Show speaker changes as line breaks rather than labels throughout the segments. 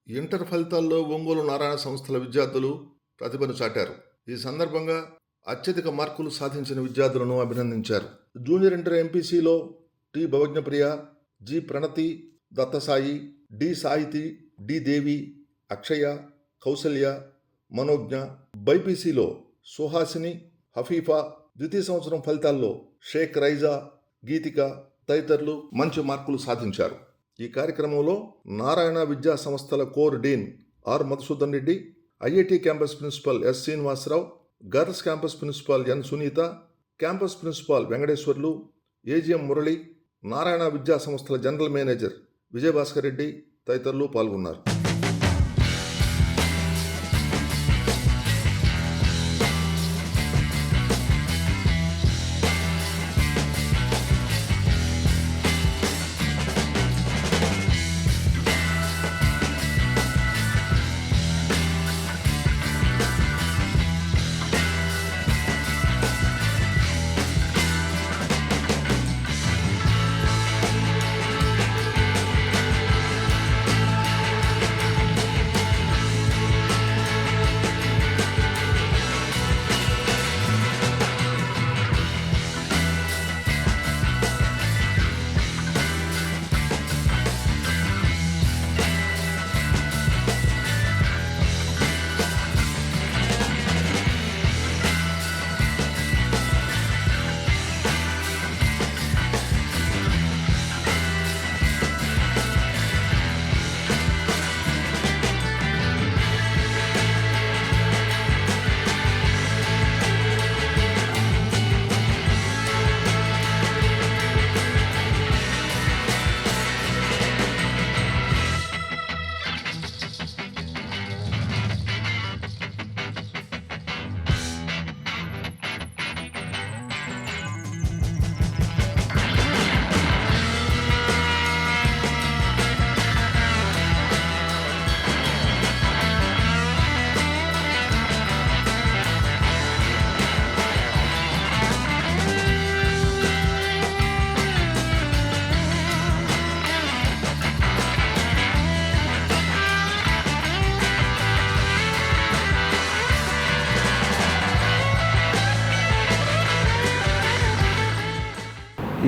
Inter ఫలితాల్లో ఒంగోలు నారాయణ సంస్థల విద్యార్థులు ప్రతిభను చాటారు. ఈ సందర్భంగా అత్యధిక మార్కులు సాధించిన విద్యార్థులను అభినందించారు. జూనియర్ ఇంటర్ ఎంపీసీలో టి భవజ్ఞప్రియ, జి ప్రణతి, దత్తసాయి, డి సాహితి, డి దేవి, అక్షయ, కౌసల్య, మనోజ్ఞ, బైపీసీలో సుహాసిని, హఫీఫా, ద్వితీయ సంవత్సరం ఫలితాల్లో షేక్ రైజా, గీతిక తదితరులు మంచి మార్కులు సాధించారు. ఈ కార్యక్రమంలో నారాయణ విద్యా సంస్థల core dean R Madhusudan Reddy, IIT campus principal S Srinivasarao, girls campus principal N Sunitha, campus principal Venkateswarlu, AGM Murali, Narayana విద్యా సంస్థల జనరల్ మేనేజర్ విజయభాస్కర్ రెడ్డి తదితరులు పాల్గొన్నారు.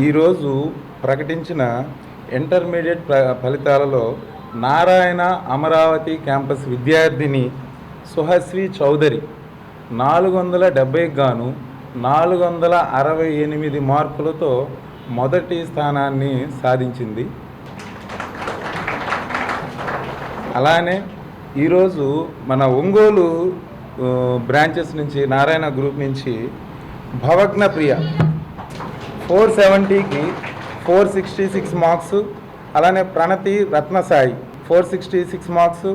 ఈరోజు ప్రకటించిన ఇంటర్మీడియట్ ఫలితాలలో నారాయణ అమరావతి క్యాంపస్ విద్యార్థిని సుహస్వి చౌదరి 470 గాను 468 మార్కులతో మొదటి స్థానాన్ని సాధించింది. అలానే ఈరోజు మన ఒంగోలు బ్రాంచెస్ నుంచి నారాయణ గ్రూప్ నుంచి భవజ్ఞప్రియ 470కి 466 మార్క్స్, అలానే Pranathi Ratnasai 466 marks,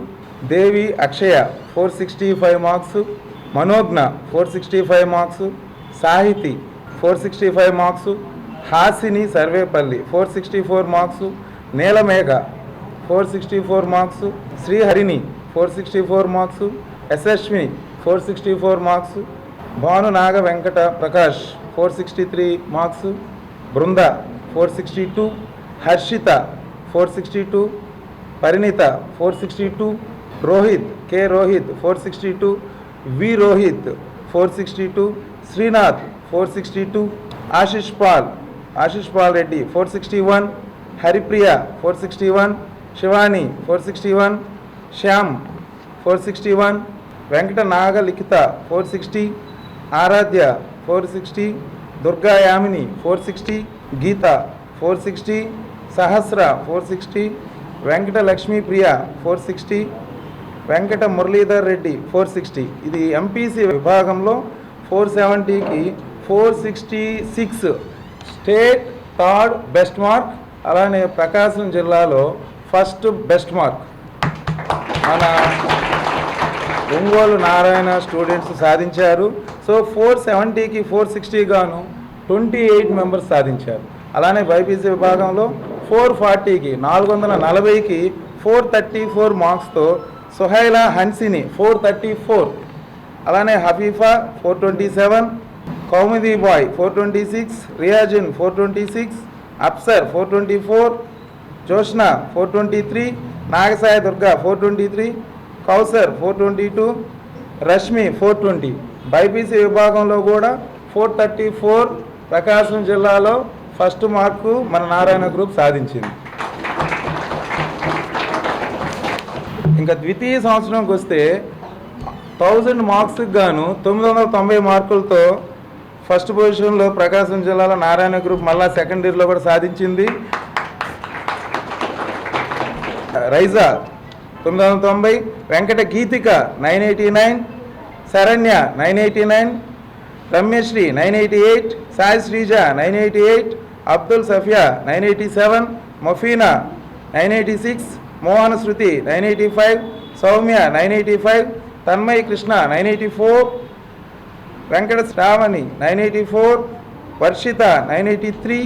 Devi Akshaya 465 marks, Manogna 465 marks, Sahithi 465 marks, Hasini Sarvepalli 464 marks, Neelamegha 464 marks, Sriharini 464 marks, Yashaswini 464 marks, Bhanu Naga Venkata Prakash 463 marks, Brinda 462, Harshitha 462, Parinitha 462, Rohit K Rohit 462, V Rohit 462, Srinath 462, Ashish Paul Reddy 461, Haripriya 461, Shivani 461, Shyam 461, Venkata Nagalikhitha 460, Aaradhya 460, Durga Yamini 460, గీత 460, సహస్ర 460, వెంకట లక్ష్మీప్రియ 460, వెంకట మురళీధర్ రెడ్డి 460. ఇది ఎంపీసీ విభాగంలో 470కి 466 స్టేట్ థర్డ్ బెస్ట్ మార్క్. అలానే ప్రకాశం జిల్లాలో ఫస్ట్ బెస్ట్ మార్క్ మన ఒంగోలు నారాయణ స్టూడెంట్స్ సాధించారు. సో 470కి 460 గాను 28 మెంబర్స్ సాధించారు. అలానే బైపీసీ విభాగంలో 440కి 440కి 434 మార్క్స్తో సుహైలా హన్సిని 434, అలానే హఫీఫా 427, కౌముది బాయ్ 426, రియాజున్ 426, అప్సర్ 424, జోష్నా 423, నాగసాయి దుర్గా 423, కౌసర్ 422, రష్మి 420. బైపీసీ విభాగంలో కూడా 434 ప్రకాశం జిల్లాలో ఫస్ట్ మార్కు మన నారాయణ గ్రూప్ సాధించింది. ఇంకా ద్వితీయ సంవత్సరంకి వస్తే 1000 మార్క్స్కి గాను 990 మార్కులతో ఫస్ట్ పొజిషన్లో ప్రకాశం జిల్లాలో నారాయణ గ్రూప్ మళ్ళా సెకండ్ ఇయర్లో కూడా సాధించింది. రైజా 990, వెంకట గీతిక 989, శరణ్య 989, రమ్యశ్రీ 988, సాయి శ్రీజ 988, అబ్దుల్ సఫియా 987, మఫీనా 986, మోహన శృతి 985, సౌమ్య 985, తన్మయ్ కృష్ణ 984, వెంకట శ్రావణి 984, వర్షిత 983,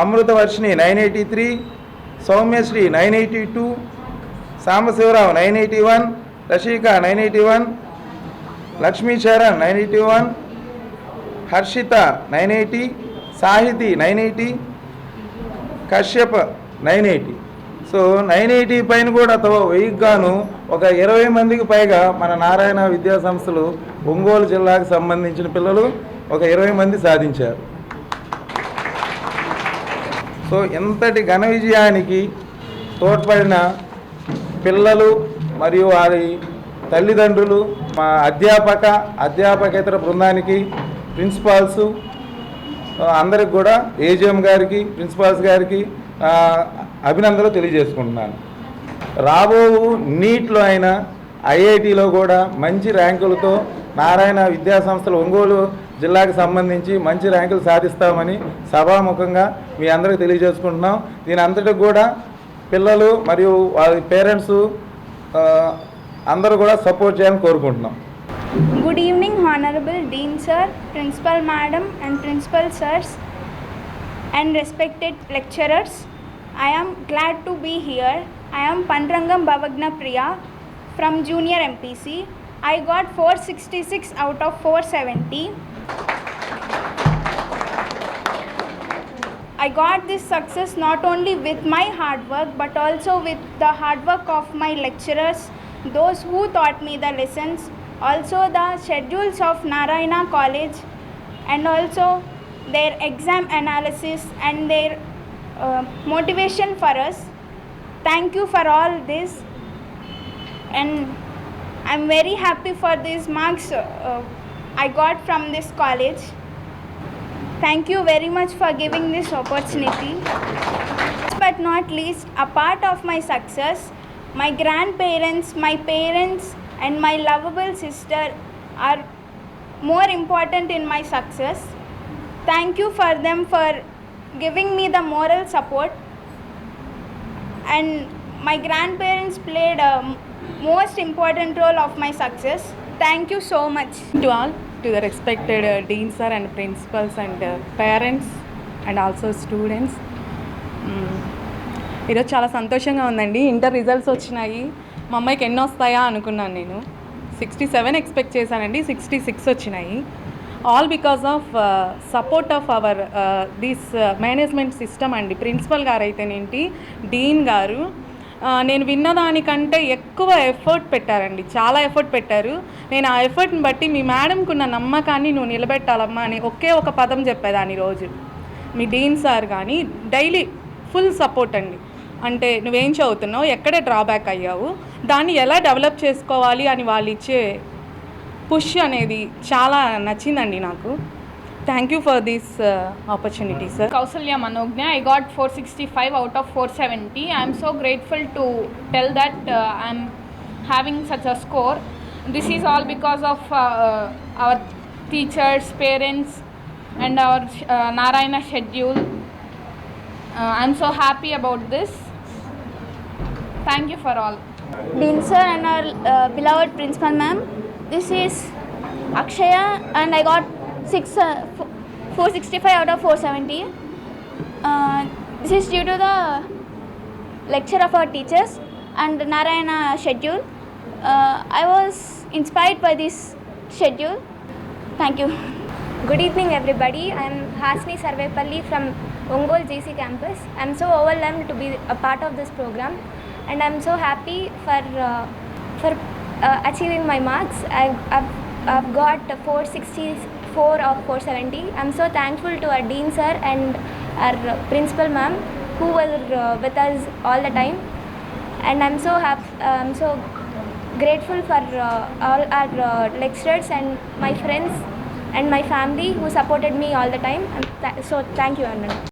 అమృత వర్షిణి 983, సౌమ్యశ్రీ 982, సాంబశివరావు 981, రషిక 981, లక్ష్మీ చరణ్ 981, హర్షిత 980, సాహితి 980, కశ్యప్ 980. సో 980 పైన కూడా 1000 గాను ఒక 20 మందికి పైగా మన నారాయణ విద్యా సంస్థలు ఒంగోలు జిల్లాకు సంబంధించిన పిల్లలు ఒక 20 మంది సాధించారు. సో ఇంతటి ఘన విజయానికి తోడ్పడిన పిల్లలు మరియు వారి తల్లిదండ్రులు, మా అధ్యాపకేతర బృందానికి, ప్రిన్సిపాల్స్ అందరికి కూడా ఏజిఎం గారికి, ప్రిన్సిపాల్స్ గారికి అభినందనలు తెలియజేసుకుంటున్నాను. రాబో నీట్లో అయినా ఐఐటిలో కూడా మంచి ర్యాంకులతో నారాయణ విద్యా సంస్థలు ఒంగోలు జిల్లాకు సంబంధించి మంచి ర్యాంకులు సాధిస్తామని సభాముఖంగా మీ అందరికీ తెలియజేసుకుంటున్నాం. దీని అంతటికి కూడా పిల్లలు మరియు వారి పేరెంట్స్ అందరూ కూడా సపోర్ట్ చేయాలని కోరుకుంటున్నాం.
Good evening, Honorable Dean Sir, Principal Madam and Principal Sirs and respected lecturers. I am glad to be here. I am Pandrangam Bhavagna Priya from Junior MPC. I got 466 out of 470. I got this success not only with my hard work but also with the hard work of my lecturers, those who taught me the lessons, also the schedules of Narayana College, and also their exam analysis and their motivation for us. Thank you for all this, and I'm very happy for these marks I got from this college. Thank you very much for giving this opportunity. Last but not least, a part of my success, my grandparents, my parents and my lovable sister are more important in my success. Thank you for them for giving me the moral support, and my grandparents played a most important role of my success. Thank you so much.
To all, to the respected dean sir and principals and parents and also students. ఈరోజు చాలా సంతోషంగా ఉందండి. Inter results వచ్చినాయి. మా అమ్మాయికి ఎన్ని వస్తాయా అనుకున్నాను. నేను 67 ఎక్స్పెక్ట్ చేశానండి. 66 వచ్చినాయి. All because of support of our this management system అండి. ప్రిన్సిపల్ గారు అయితేనేంటి, డీన్ గారు నేను విన్నదానికంటే ఎక్కువ ఎఫర్ట్ పెట్టారండి. చాలా ఎఫర్ట్ పెట్టారు. నేను ఆ ఎఫర్ట్ని బట్టి మీ మేడంకు ఉన్న నమ్మకాన్ని నువ్వు నిలబెట్టాలమ్మా అని ఒకే ఒక పదం చెప్పేదాన్ని రోజు. మీ డీన్ సార్ కానీ డైలీ ఫుల్ సపోర్ట్ అండి. అంటే నువ్వేం చదువుతున్నావు, ఎక్కడే డ్రాబ్యాక్ అయ్యావు, దాన్ని ఎలా డెవలప్ చేసుకోవాలి అని వాళ్ళు ఇచ్చే పుష్ అనేది చాలా నచ్చిందండి నాకు. Thank you for this opportunity sir.
Kausalya Manognya, I got 465 out of 470. I am so grateful to tell that I am having such a score. This is all because of our teachers, parents and our Narayana schedule. I am so happy about this. Thank you for all.
Dean Sir and our beloved Principal Ma'am, this is Akshaya and I got 465 out of 470. This is due to the lecture of our teachers and Narayana schedule. I was inspired by this schedule. Thank you.
Good evening everybody. I am Hasni Sarvepalli from Ongole GC campus. I am so overwhelmed to be a part of this program. and I'm so happy for achieving my marks. I've got 464 of 470. I'm so thankful to our dean sir and our principal ma'am who were with us all the time, and I'm so grateful for all our lecturers and my friends and my family who supported me all the time. So thank you, Anand.